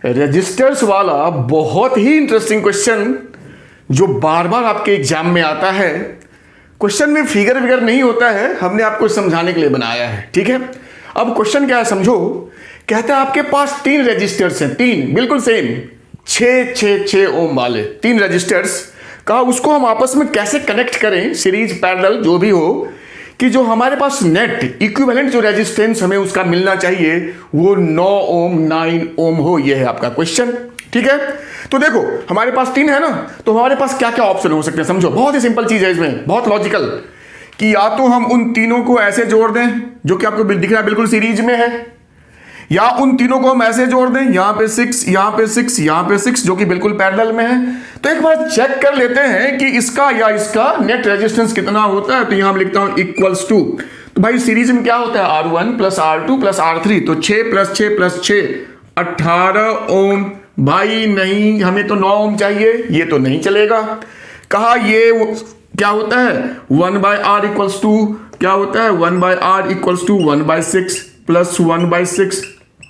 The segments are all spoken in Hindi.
रजिस्टर्स वाला बहुत ही इंटरेस्टिंग क्वेश्चन जो बार बार आपके एग्जाम में आता है। क्वेश्चन में फिगर विगर नहीं होता है, हमने आपको समझाने के लिए बनाया है, ठीक है। अब क्वेश्चन क्या है समझो। कहता है आपके पास 3 रजिस्टर्स हैं, 3 बिल्कुल सेम 6 ओम वाले 3 रजिस्टर्स का, उसको हम आपस में कैसे कनेक्ट करें, सीरीज पैरेलल जो भी हो, कि जो हमारे पास नेट इक्विवेलेंट जो रेजिस्टेंस हमें उसका मिलना चाहिए वो 9 ओम 9 ओम हो। ये है आपका क्वेश्चन, ठीक है। तो देखो हमारे पास 3 है ना, तो हमारे पास क्या क्या ऑप्शन हो सकते हैं समझो। बहुत ही सिंपल चीज है इसमें, बहुत लॉजिकल, कि या तो हम उन तीनों को ऐसे जोड़ दें जो कि आपको दिख रहा है बिल्कुल सीरीज में है, या उन तीनों को हम ऐसे जोड़ दें, यहां पे 6 यहां पे 6 यहां पे 6 जो कि बिल्कुल पैरेलल में है। तो एक बार चेक कर लेते हैं कि इसका या इसका नेट रेजिस्टेंस कितना होता है। तो यहां मैं लिखता हूं इक्वल्स टू, तो भाई सीरीज में क्या होता है R1 plus R2 plus R3, तो 6 प्लस 6 प्लस 6 18 ओम। भाई नहीं, हमें तो 9 ओम चाहिए, ये तो नहीं चलेगा। कहा ये क्या होता है 1/R इक्वल्स टू, क्या होता है 1/R equals to 1/6 plus 1/6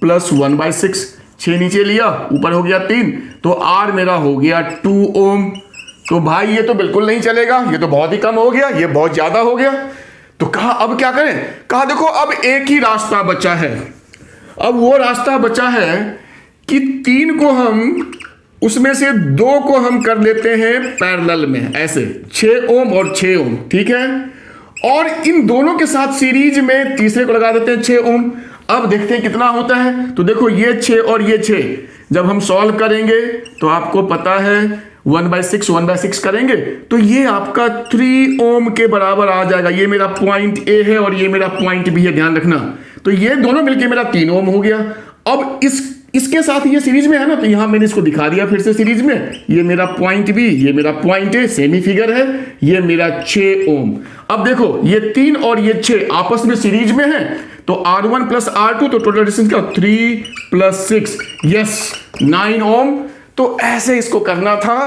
plus 1/6, 6 नीचे लिया, ऊपर हो गया 3, तो R मेरा हो गया 2 ओम। तो भाई ये तो बिल्कुल नहीं चलेगा, ये तो बहुत ही कम हो गया, ये बहुत ज्यादा हो गया। तो कहा अब क्या करें। कहा देखो अब एक ही रास्ता बचा है। अब वो रास्ता बचा है कि 3 को हम उसमें से 2 को हम कर लेते हैं पैरेलल में, ऐसे 6 ओम और 6 ओम, ठीक है। और इन दोनों के साथ सीरीज में तीसरे को लगा देते हैं 6 ओम। अब देखते हैं कितना होता है। तो देखो ये 6 और ये 6 जब हम सॉल्व करेंगे तो आपको पता है 1/6 करेंगे तो ये आपका 3 ओम के बराबर आ जाएगा। ये मेरा पॉइंट ए है और ये मेरा पॉइंट बी है, ध्यान रखना। तो ये दोनों मिलके मेरा 3 ओम हो गया। अब इसके साथ ये सीरीज में है ना, तो यहां मैंने इसको दिखा दिया फिर से सीरीज में। ये मेरा पॉइंट बी, ये मेरा पॉइंट ए, सेमी फिगर है, ये मेरा 6 ओम। अब देखो ये 3 और ये 6 आपस में सीरीज में है, तो R1 प्लस R2, तो टोटल डिस्टेंस क्या 3 प्लस 6, यस 9 ओम। तो ऐसे इसको करना था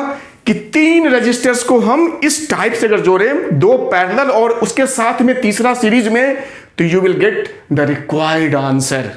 कि 3 रजिस्टर्स को हम इस टाइप से अगर जोड़े, 2 पैरेलल और उसके साथ में तीसरा सीरीज में, तो you will get the required answer.